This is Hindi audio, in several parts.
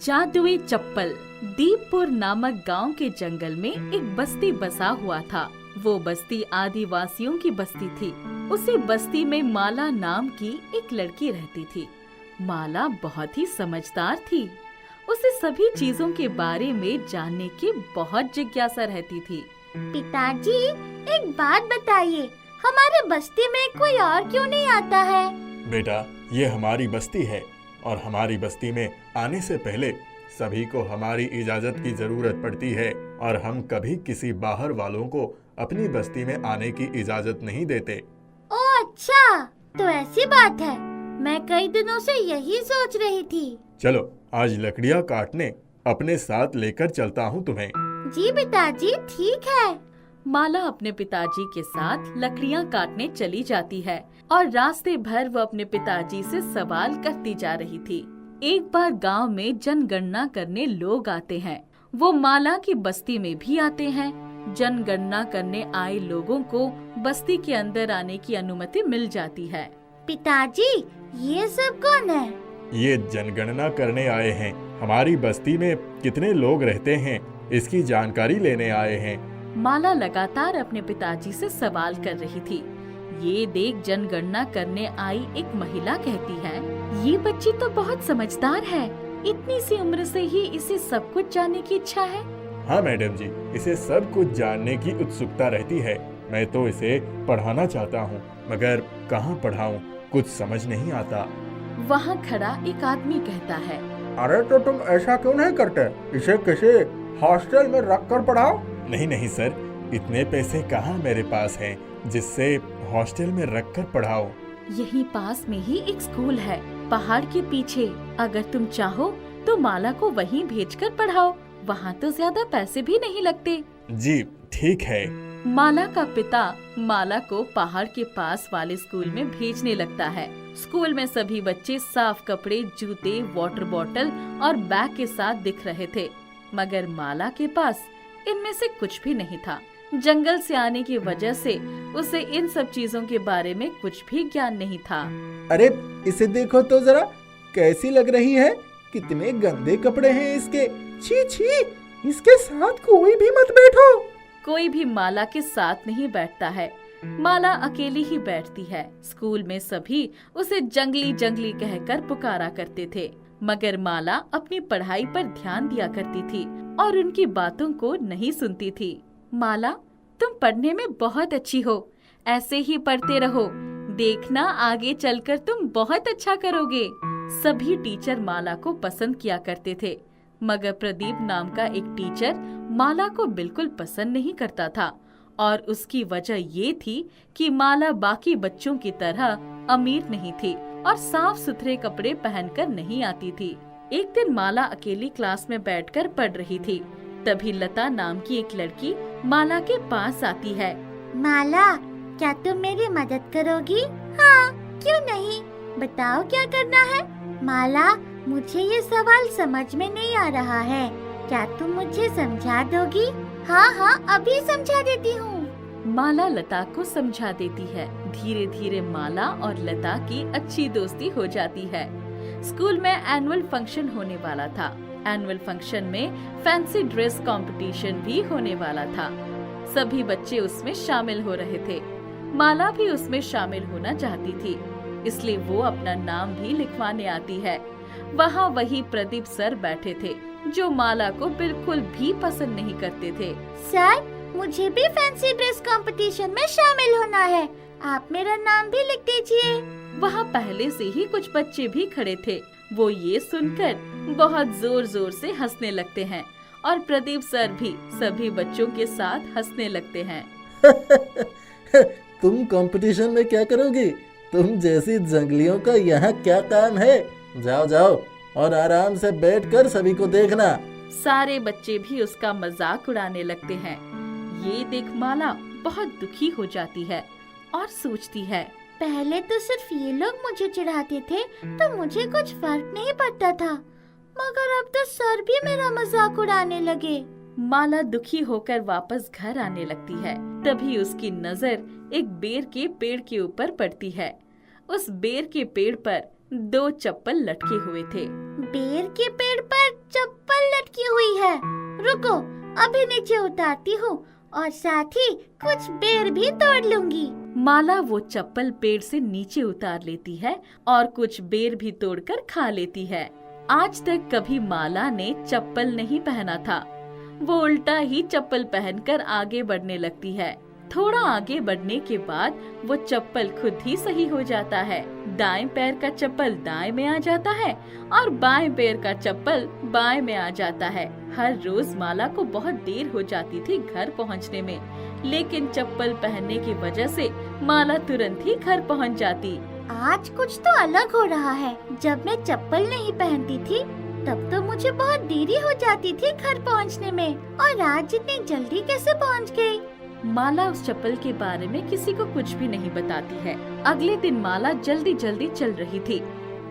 जादुई चप्पल। दीपपुर नामक गांव के जंगल में एक बस्ती बसा हुआ था। वो बस्ती आदिवासियों की बस्ती थी। उसी बस्ती में माला नाम की एक लड़की रहती थी। माला बहुत ही समझदार थी। उसे सभी चीजों के बारे में जानने की बहुत जिज्ञासा रहती थी। पिताजी, एक बात बताइए, हमारे बस्ती में कोई और क्यों नहीं आता है? बेटा, ये हमारी बस्ती है और हमारी बस्ती में आने से पहले सभी को हमारी इजाजत की जरूरत पड़ती है और हम कभी किसी बाहर वालों को अपनी बस्ती में आने की इजाजत नहीं देते। ओह अच्छा, तो ऐसी बात है। मैं कई दिनों से यही सोच रही थी। चलो, आज लकड़ियाँ काटने अपने साथ लेकर चलता हूँ तुम्हें। जी पिताजी, ठीक है। माला अपने पिताजी के साथ लकड़ियाँ काटने चली जाती है और रास्ते भर वो अपने पिताजी से सवाल करती जा रही थी। एक बार गांव में जनगणना करने लोग आते हैं। वो माला की बस्ती में भी आते हैं। जनगणना करने आए लोगों को बस्ती के अंदर आने की अनुमति मिल जाती है। पिताजी, ये सब कौन है? ये जनगणना करने आए हैं। हमारी बस्ती में कितने लोग रहते हैं, इसकी जानकारी लेने आए हैं। माला लगातार अपने पिताजी से सवाल कर रही थी। ये देख जनगणना करने आई एक महिला कहती है, ये बच्ची तो बहुत समझदार है। इतनी सी उम्र से ही इसे सब कुछ जानने की इच्छा है। हाँ मैडम जी, इसे सब कुछ जानने की उत्सुकता रहती है। मैं तो इसे पढ़ाना चाहता हूँ, मगर कहाँ पढ़ाऊँ, कुछ समझ नहीं आता। वहाँ खड़ा एक आदमी कहता है, अरे तो तुम ऐसा क्यों नहीं करते? इसे किसी हॉस्टल में रख कर पढ़ाओ। नहीं नहीं सर, इतने पैसे कहाँ मेरे पास हैं जिससे हॉस्टल में रख कर पढ़ाओ। यहीं पास में ही एक स्कूल है, पहाड़ के पीछे। अगर तुम चाहो तो माला को वहीं भेजकर पढ़ाओ। वहाँ तो ज्यादा पैसे भी नहीं लगते। जी ठीक है। माला का पिता माला को पहाड़ के पास वाले स्कूल में भेजने लगता है। स्कूल में सभी बच्चे साफ कपड़े, जूते, वाटर बॉटल और बैग के साथ दिख रहे थे, मगर माला के पास इनमें से कुछ भी नहीं था। जंगल से आने की वजह से उसे इन सब चीजों के बारे में कुछ भी ज्ञान नहीं था। अरे इसे देखो तो जरा, कैसी लग रही है। कितने गंदे कपड़े हैं इसके। छी छी, इसके साथ कोई भी मत बैठो। कोई भी माला के साथ नहीं बैठता है। माला अकेली ही बैठती है। स्कूल में सभी उसे जंगली जंगली कहकर पुकारा करते थे, मगर माला अपनी पढ़ाई पर ध्यान दिया करती थी और उनकी बातों को नहीं सुनती थी। माला, तुम पढ़ने में बहुत अच्छी हो। ऐसे ही पढ़ते रहो। देखना, आगे चलकर तुम बहुत अच्छा करोगे। सभी टीचर माला को पसंद किया करते थे, मगर प्रदीप नाम का एक टीचर माला को बिल्कुल पसंद नहीं करता था। और उसकी वजह ये थी कि माला बाकी बच्चों की तरह अमीर नहीं थी और साफ सुथरे कपड़े पहनकर नहीं आती थी। एक दिन माला अकेली क्लास में बैठकर पढ़ रही थी। तभी लता नाम की एक लड़की माला के पास आती है। माला, क्या तुम मेरी मदद करोगी? हाँ, क्यों नहीं, बताओ क्या करना है। माला, मुझे ये सवाल समझ में नहीं आ रहा है, क्या तुम मुझे समझा दोगी? हाँ हाँ, अभी समझा देती हूँ। माला लता को समझा देती है। धीरे धीरे माला और लता की अच्छी दोस्ती हो जाती है। स्कूल में एनुअल फंक्शन होने वाला था। एनुअल फंक्शन में फैंसी ड्रेस कंपटीशन भी होने वाला था। सभी बच्चे उसमें शामिल हो रहे थे। माला भी उसमें शामिल होना चाहती थी, इसलिए वो अपना नाम भी लिखवाने आती है। वहाँ वही प्रदीप सर बैठे थे, जो माला को बिल्कुल भी पसंद नहीं करते थे। सर, मुझे भी फैंसी ड्रेस कंपटीशन में शामिल होना है। आप मेरा नाम भी लिख दीजिए। वहाँ पहले से ही कुछ बच्चे भी खड़े थे। वो ये सुनकर बहुत जोर जोर से हंसने लगते हैं और प्रदीप सर भी सभी बच्चों के साथ हंसने लगते हैं। तुम कंपटीशन में क्या करोगी? तुम जैसी जंगलियों का यहाँ क्या काम है? जाओ जाओ और आराम से बैठकर सभी को देखना। सारे बच्चे भी उसका मजाक उड़ाने लगते हैं। ये देख माला बहुत दुखी हो जाती है और सोचती है, पहले तो सिर्फ ये लोग मुझे चिढ़ाते थे तो मुझे कुछ फर्क नहीं पड़ता था, मगर अब तो सर भी मेरा मजाक उड़ाने लगे। माला दुखी होकर वापस घर आने लगती है। तभी उसकी नजर एक बेर के पेड़ के ऊपर पड़ती है। उस बेर के पेड़ पर 2 चप्पल लटके हुए थे। बेर के पेड़ पर चप्पल लटकी हुई है। रुको, अभी नीचे उतारती हूँ और साथ ही कुछ बेर भी तोड़ लूंगी। माला वो चप्पल पेड़ से नीचे उतार लेती है और कुछ बेर भी तोड़कर खा लेती है। आज तक कभी माला ने चप्पल नहीं पहना था। वो उल्टा ही चप्पल पहनकर आगे बढ़ने लगती है। थोड़ा आगे बढ़ने के बाद वो चप्पल खुद ही सही हो जाता है। दाएं पैर का चप्पल दाएं में आ जाता है और बाएं पैर का चप्पल बाएं में आ जाता है। हर रोज माला को बहुत देर हो जाती थी घर पहुंचने में, लेकिन चप्पल पहनने की वजह से माला तुरंत ही घर पहुंच जाती। आज कुछ तो अलग हो रहा है। जब मैं चप्पल नहीं पहनती थी तब तो मुझे बहुत देरी हो जाती थी घर पहुंचने में, और आज इतनी जल्दी कैसे पहुंच गई? माला उस चप्पल के बारे में किसी को कुछ भी नहीं बताती है। अगले दिन माला जल्दी जल्दी चल रही थी,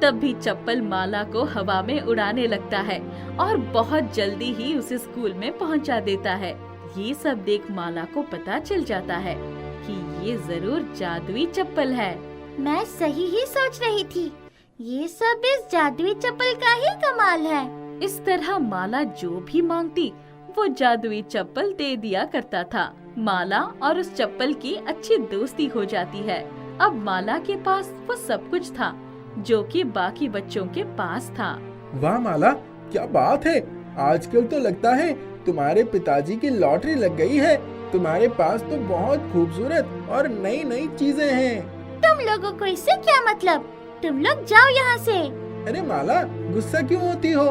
तब भी चप्पल माला को हवा में उड़ाने लगता है और बहुत जल्दी ही उसे स्कूल में पहुंचा देता है। ये सब देख माला को पता चल जाता है कि ये जरूर जादुई चप्पल है। मैं सही ही सोच रही थी, ये सब इस जादुई चप्पल का ही कमाल है। इस तरह माला जो भी मांगती वो जादुई चप्पल दे दिया करता था। माला और उस चप्पल की अच्छी दोस्ती हो जाती है। अब माला के पास वो सब कुछ था जो कि बाकी बच्चों के पास था। वाह माला, क्या बात है। आजकल तो लगता है तुम्हारे पिताजी की लॉटरी लग गई है। तुम्हारे पास तो बहुत खूबसूरत और नई नई चीजें हैं। तुम लोगों को इससे क्या मतलब? तुम लोग जाओ यहाँ से। अरे माला, गुस्सा क्यों होती हो?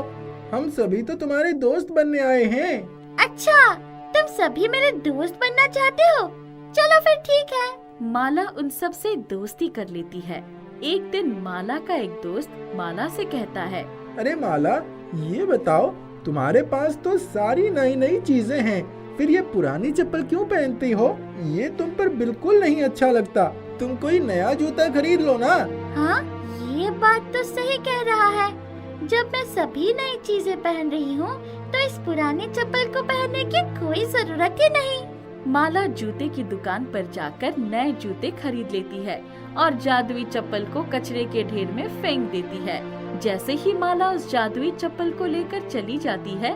हम सभी तो तुम्हारे दोस्त बनने आए हैं। अच्छा, तुम सभी मेरे दोस्त बनना चाहते हो? चलो फिर ठीक है। माला उन सब से दोस्ती कर लेती है। एक दिन माला का एक दोस्त माला से कहता है, अरे माला, ये बताओ, तुम्हारे पास तो सारी नई नई चीजें हैं, फिर ये पुरानी चप्पल क्यों पहनती हो? ये तुम पर बिल्कुल नहीं अच्छा लगता। तुम कोई नया जूता खरीद लो ना। हाँ, ये बात तो सही कह रहा है। जब मैं सभी नई चीजें पहन रही हूँ तो इस पुरानी चप्पल को पहनने की कोई जरूरत ही नहीं। माला जूते की दुकान पर जाकर नए जूते खरीद लेती है और जादुई चप्पल को कचरे के ढेर में फेंक देती है। जैसे ही माला उस जादुई चप्पल को लेकर चली जाती है,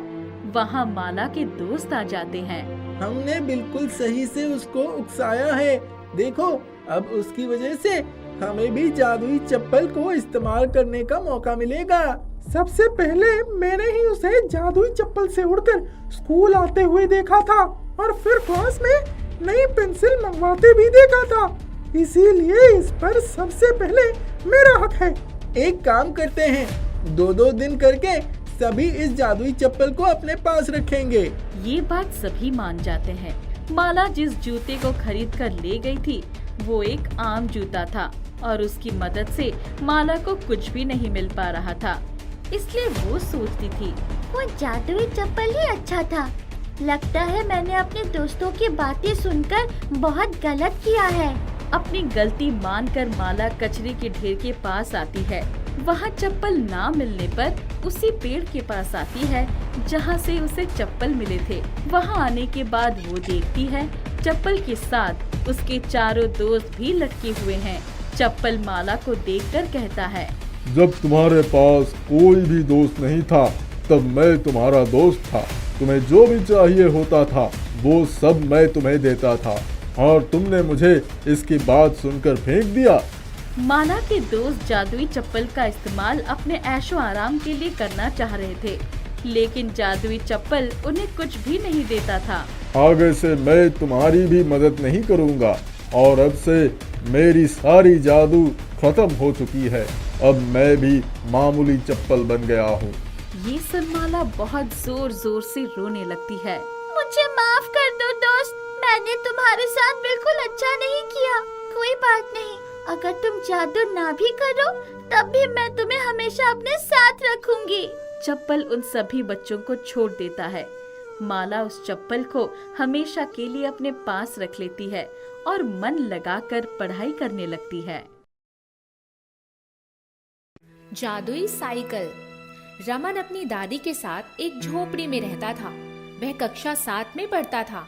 वहाँ माला के दोस्त आ जाते हैं। हमने बिल्कुल सही से उसको उकसाया है। देखो, अब उसकी वजह से हमें भी जादुई चप्पल को इस्तेमाल करने का मौका मिलेगा। सबसे पहले मैंने ही उसे जादुई चप्पल से उड़कर स्कूल आते हुए देखा था और फिर क्लास में नई पेंसिल मंगवाते भी देखा था। इसीलिए इस पर सबसे पहले मेरा हक है। एक काम करते हैं, 2-2 दिन करके सभी इस जादुई चप्पल को अपने पास रखेंगे। ये बात सभी मान जाते हैं। माला जिस जूते को खरीद कर ले गई थी वो एक आम जूता था और उसकी मदद से माला को कुछ भी नहीं मिल पा रहा था। इसलिए वो सोचती थी, वो जादुई चप्पल ही अच्छा था। लगता है मैंने अपने दोस्तों की बातें सुनकर बहुत गलत किया है। अपनी गलती मानकर माला कचरे के ढेर के पास आती है। वहाँ चप्पल ना मिलने पर उसी पेड़ के पास आती है जहाँ से उसे चप्पल मिले थे। वहाँ आने के बाद वो देखती है चप्पल के साथ उसके चारों दोस्त भी लटके हुए हैं। चप्पल माला को देखकर कहता है, जब तुम्हारे पास कोई भी दोस्त नहीं था तब मैं तुम्हारा दोस्त था। तुम्हें जो भी चाहिए होता था वो सब मैं तुम्हें देता था और तुमने मुझे इसकी बात सुनकर फेंक दिया। माला के दोस्त जादुई चप्पल का इस्तेमाल अपने ऐशो आराम के लिए करना चाह रहे थे, लेकिन जादुई चप्पल उन्हें कुछ भी नहीं देता था। आगे से मैं तुम्हारी भी मदद नहीं करूँगा और अब से मेरी सारी जादू खत्म हो चुकी है। अब मैं भी मामूली चप्पल बन गया हूँ। ये सुन माला बहुत जोर जोर से रोने लगती है। मुझे माफ कर दो दोस्त, मैंने तुम्हारे साथ बिल्कुल अच्छा नहीं किया। कोई बात नहीं, अगर तुम जादू ना भी करो तब भी मैं तुम्हें हमेशा अपने साथ रखूंगी। चप्पल उन सभी बच्चों को छोड़ देता है। माला उस चप्पल को हमेशा के लिए अपने पास रख लेती है और मन लगाकर पढ़ाई करने लगती है। जादुई साइकिल। रमन अपनी दादी के साथ एक झोपड़ी में रहता था। वह कक्षा 7 में पढ़ता था।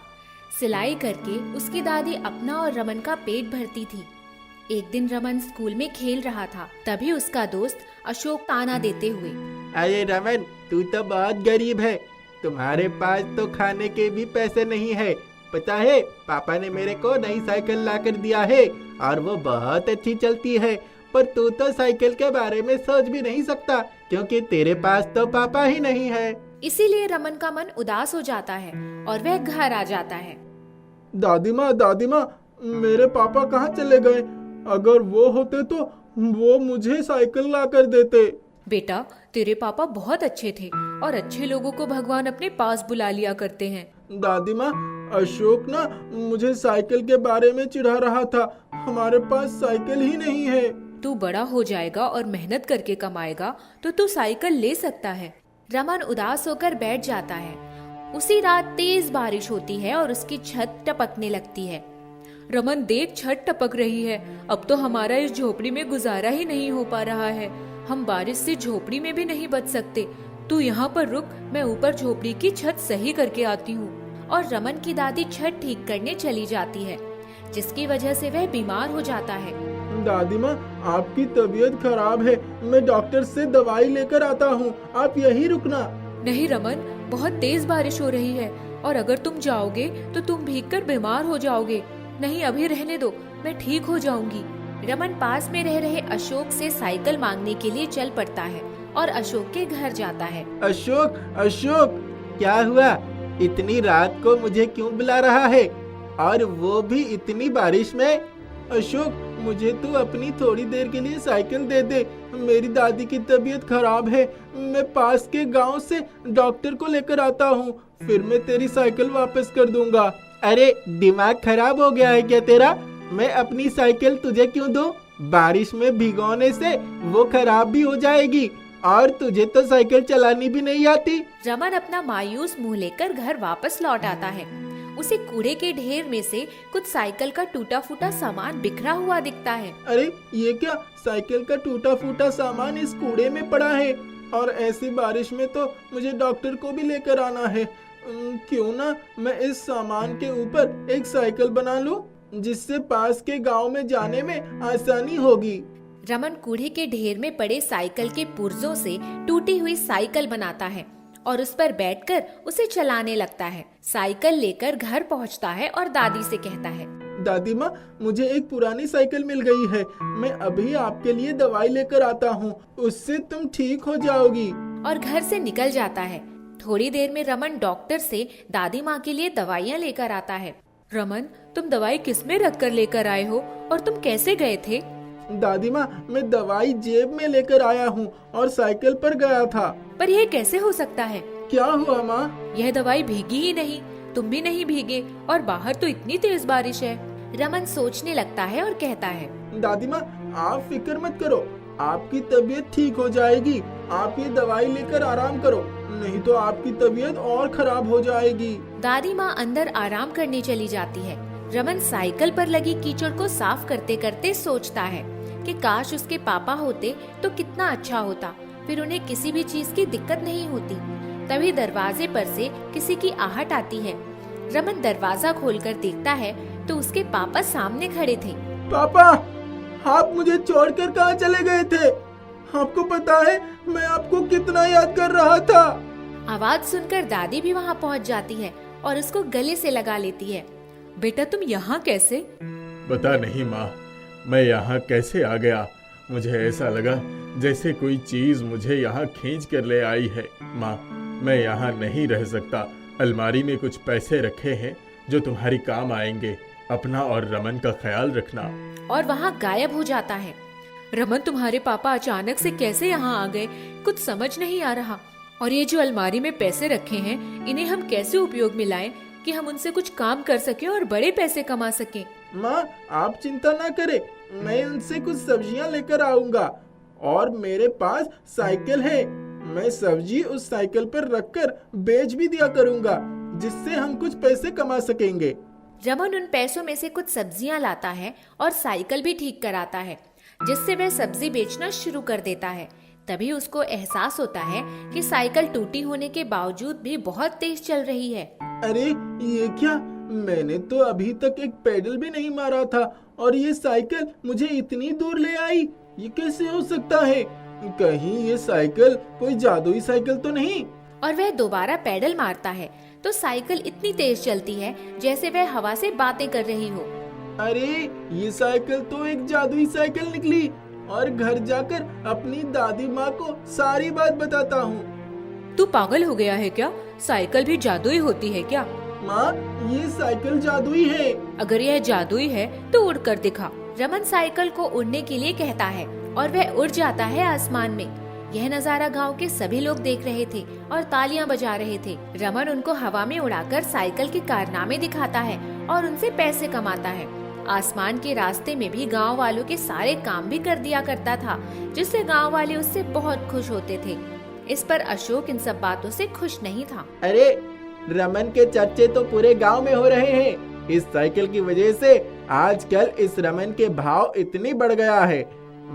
सिलाई करके उसकी दादी अपना और रमन का पेट भरती थी। एक दिन रमन स्कूल में खेल रहा था, तभी उसका दोस्त अशोक ताना देते हुए, अरे रमन, तू तो बहुत गरीब है, तुम्हारे पास तो खाने के भी पैसे नहीं है। पता है, पापा ने मेरे को नई साइकिल ला कर दिया है और वो बहुत अच्छी चलती है, पर तू तो साइकिल के बारे में सोच भी नहीं सकता क्योंकि तेरे पास तो पापा ही नहीं है। इसीलिए रमन का मन उदास हो जाता है और वह घर आ जाता है। दादी माँ, मेरे पापा कहाँ चले गए? अगर वो होते तो वो मुझे साइकिल ला कर देते। बेटा, तेरे पापा बहुत अच्छे थे और अच्छे लोगों को भगवान अपने पास बुला लिया करते हैं। दादी माँ, अशोक ना मुझे साइकिल के बारे में चिढ़ा रहा था। हमारे पास साइकिल ही नहीं है। तू बड़ा हो जाएगा और मेहनत करके कमाएगा तो तू साइकिल ले सकता है। रमन उदास होकर बैठ जाता है। उसी रात तेज बारिश होती है और उसकी छत टपकने लगती है। रमन देख, छत टपक रही है। अब तो हमारा इस झोपड़ी में गुजारा ही नहीं हो पा रहा है। हम बारिश से झोपड़ी में भी नहीं बच सकते। तू यहाँ पर रुक, मैं ऊपर झोपड़ी की छत सही करके आती हूँ। और रमन की दादी छत ठीक करने चली जाती है, जिसकी वजह से वह बीमार हो जाता है। दादी माँ, आपकी तबीयत खराब है, मैं डॉक्टर से दवाई लेकर आता हूँ, आप यहीं रुकना। नहीं रमन, बहुत तेज बारिश हो रही है और अगर तुम जाओगे तो तुम भीगकर बीमार हो जाओगे। नहीं, अभी रहने दो, मैं ठीक हो जाऊंगी। रमन पास में रह रहे अशोक से साइकिल मांगने के लिए चल पड़ता है और अशोक के घर जाता है। अशोक, क्या हुआ? इतनी रात को मुझे क्यों बुला रहा है, और वो भी इतनी बारिश में? अशोक, मुझे तू अपनी थोड़ी देर के लिए साइकिल दे दे। मेरी दादी की तबीयत खराब है, मैं पास के गांव से डॉक्टर को लेकर आता हूँ, फिर मैं तेरी साइकिल वापस कर दूंगा। अरे, दिमाग खराब हो गया है क्या तेरा? मैं अपनी साइकिल तुझे क्यों दूं? बारिश में भिगोने से वो खराब भी हो जाएगी और तुझे तो साइकिल चलानी भी नहीं आती। रमन अपना मायूस मुंह लेकर घर वापस लौट आता है। उसे कूड़े के ढेर में से कुछ साइकिल का टूटा फूटा सामान बिखरा हुआ दिखता है। अरे, ये क्या? साइकिल का टूटा फूटा सामान इस कूड़े में पड़ा है, और ऐसी बारिश में तो मुझे डॉक्टर को भी लेकर आना है। क्यों ना मैं इस सामान के ऊपर एक साइकिल बना लूं, जिससे पास के गांव में जाने में आसानी होगी। रमन कूड़े के ढेर में पड़े साइकिल के पुर्जों से टूटी हुई साइकिल बनाता है और उस पर बैठकर उसे चलाने लगता है। साइकिल लेकर घर पहुंचता है और दादी से कहता है, दादी माँ, मुझे एक पुरानी साइकिल मिल गई है, मैं अभी आपके लिए दवाई लेकर आता हूँ, उससे तुम ठीक हो जाओगी। और घर से निकल जाता है। थोड़ी देर में रमन डॉक्टर से दादी माँ के लिए दवाइयाँ लेकर आता है। रमन, तुम दवाई किस में रख कर लेकर आए हो और तुम कैसे गए थे? दादी माँ, मैं दवाई जेब में लेकर आया हूँ और साइकिल पर गया था। पर यह कैसे हो सकता है? क्या हुआ माँ? यह दवाई भीगी ही नहीं, तुम भी नहीं भीगे और बाहर तो इतनी तेज बारिश है। रमन सोचने लगता है और कहता है, दादी माँ, आप फिक्र मत करो, आपकी तबीयत ठीक हो जाएगी। आप ये दवाई लेकर आराम करो, नहीं तो आपकी तबीयत और खराब हो जाएगी। दादी माँ अंदर आराम करने चली जाती है। रमन साइकिल पर लगी कीचड़ को साफ करते करते सोचता है कि काश उसके पापा होते तो कितना अच्छा होता, फिर उन्हें किसी भी चीज की दिक्कत नहीं होती। तभी दरवाजे पर से किसी की आहट आती है। रमन दरवाजा खोलकर देखता है तो उसके पापा सामने खड़े थे। पापा, आप मुझे छोड़कर कहाँ चले गए थे? आपको पता है मैं आपको कितना याद कर रहा था। आवाज सुनकर दादी भी वहाँ पहुँच जाती है और उसको गले से लगा लेती है। बेटा, तुम यहाँ कैसे? पता नहीं माँ, मैं यहाँ कैसे आ गया। मुझे ऐसा लगा जैसे कोई चीज मुझे यहाँ खींच कर ले आई है। माँ, मैं यहाँ नहीं रह सकता। अलमारी में कुछ पैसे रखे हैं जो तुम्हारी काम आएंगे। अपना और रमन का ख्याल रखना। और वहाँ गायब हो जाता है। रमन, तुम्हारे पापा अचानक से कैसे यहाँ आ गए, कुछ समझ नहीं आ रहा। और ये जो अलमारी में पैसे रखे हैं, इन्हें हम कैसे उपयोग में लाएं कि हम उनसे कुछ काम कर सकें और बड़े पैसे कमा सकें। माँ, आप चिंता ना करें, मैं उनसे कुछ सब्जियाँ लेकर आऊंगा और मेरे पास साइकिल है। मैं सब्जी उस साइकिल पर रखकर बेच भी दिया करूंगा, जिससे हम कुछ पैसे कमा सकेंगे। रमन उन पैसों में से कुछ सब्जियां लाता है और साइकिल भी ठीक कराता है, जिससे वह सब्जी बेचना शुरू कर देता है। तभी उसको एहसास होता है कि साइकिल टूटी होने के बावजूद भी बहुत तेज चल रही है। अरे, ये क्या? मैंने तो अभी तक एक पेडल भी नहीं मारा था और ये साइकिल मुझे इतनी दूर ले आई। ये कैसे हो सकता है? कहीं ये साइकिल कोई जादुई साइकिल तो नहीं? और वह दोबारा पैडल मारता है तो साइकिल इतनी तेज चलती है जैसे वह हवा से बातें कर रही हो। अरे ये साइकिल तो एक जादुई साइकिल निकली और घर जाकर अपनी दादी माँ को सारी बात बताता हूँ। तू पागल हो गया है क्या? साइकिल भी जादुई होती है क्या? माँ, ये साइकिल जादुई है। अगर यह जादुई है तो उड़ कर दिखा। रमन साइकिल को उड़ने के लिए कहता है और वह उड़ जाता है आसमान में। यह नजारा गांव के सभी लोग देख रहे थे और तालियां बजा रहे थे। रमन उनको हवा में उड़ाकर साइकिल के कारनामे दिखाता है और उनसे पैसे कमाता है। आसमान के रास्ते में भी गांव वालों के सारे काम भी कर दिया करता था, जिससे गांव वाले उससे बहुत खुश होते थे। इस पर अशोक इन सब बातों से खुश नहीं था। अरे रमन के चर्चे तो पूरे गांव में हो रहे हैं। इस साइकिल की वजह से आजकल इस रमन के भाव इतनी बढ़ गया है।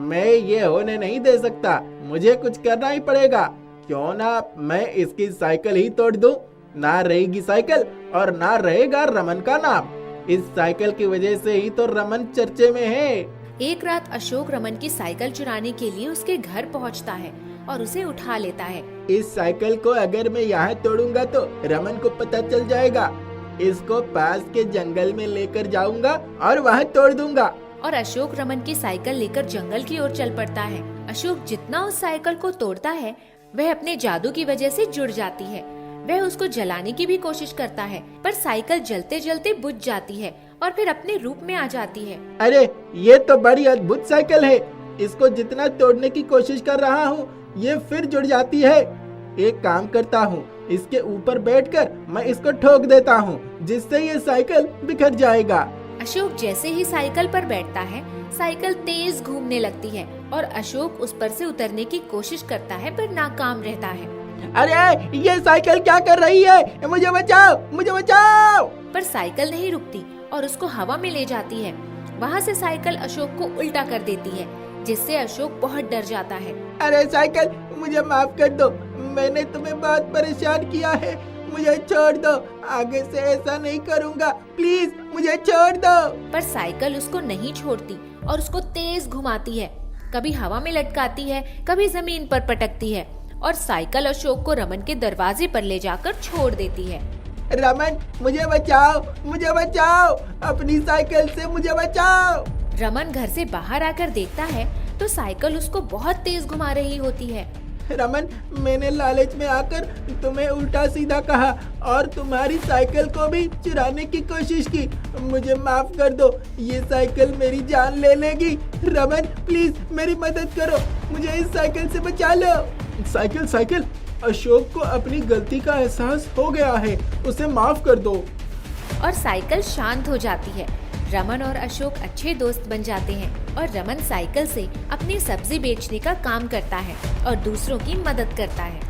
मैं ये होने नहीं दे सकता, मुझे कुछ करना ही पड़ेगा। क्यों ना मैं इसकी साइकिल ही तोड़ दूं? ना रहेगी साइकिल और ना रहेगा रमन का नाम। इस साइकिल की वजह से ही तो रमन चर्चे में है। एक रात अशोक रमन की साइकिल चुराने के लिए उसके घर पहुंचता है और उसे उठा लेता है। इस साइकिल को अगर मैं यहाँ तोड़ूंगा तो रमन को पता चल जाएगा। इसको पास के जंगल में लेकर जाऊंगा और वहाँ तोड़ दूंगा। और अशोक रमन की साइकिल लेकर जंगल की ओर चल पड़ता है। अशोक जितना उस साइकिल को तोड़ता है वह अपने जादू की वजह से जुड़ जाती है। वह उसको जलाने की भी कोशिश करता है, पर साइकिल जलते जलते बुझ जाती है और फिर अपने रूप में आ जाती है। अरे ये तो बड़ी अद्भुत साइकिल है। इसको जितना तोड़ने की कोशिश कर रहा हूँ ये फिर जुड़ जाती है। एक काम करता हूँ, इसके ऊपर बैठकर मैं इसको ठोक देता हूँ, जिससे ये साइकिल बिखर जाएगा। अशोक जैसे ही साइकिल पर बैठता है साइकिल तेज घूमने लगती है और अशोक उस पर से उतरने की कोशिश करता है पर नाकाम रहता है। अरे ये साइकिल क्या कर रही है? मुझे बचाओ, मुझे बचाओ। पर साइकिल नहीं रुकती और उसको हवा में ले जाती है। वहाँ से साइकिल अशोक को उल्टा कर देती है, जिससे अशोक बहुत डर जाता है। अरे साइकिल, मुझे माफ कर दो, मैंने तुम्हें बहुत परेशान किया है। मुझे छोड़ दो, आगे से ऐसा नहीं करूँगा, प्लीज मुझे छोड़ दो। पर साइकिल उसको नहीं छोड़ती और उसको तेज घुमाती है। कभी हवा में लटकाती है, कभी जमीन पर पटकती है और साइकिल अशोक को रमन के दरवाजे पर ले जाकर छोड़ देती है। रमन, मुझे बचाओ, मुझे बचाओ, अपनी साइकिल से मुझे बचाओ। रमन घर से बाहर आकर देखता है तो साइकिल उसको बहुत तेज घुमा रही होती है। रमन, मैंने लालच में आकर तुम्हें उल्टा सीधा कहा और तुम्हारी साइकिल को भी चुराने की कोशिश की। मुझे माफ कर दो, ये साइकिल मेरी जान ले लेगी। रमन प्लीज मेरी मदद करो, मुझे इस साइकिल से बचा लो। साइकिल, अशोक को अपनी गलती का एहसास हो गया है, उसे माफ कर दो। और साइकिल शांत हो जाती है। रमन और अशोक अच्छे दोस्त बन जाते हैं और रमन साइकिल से अपनी सब्जी बेचने का काम करता है और दूसरों की मदद करता है।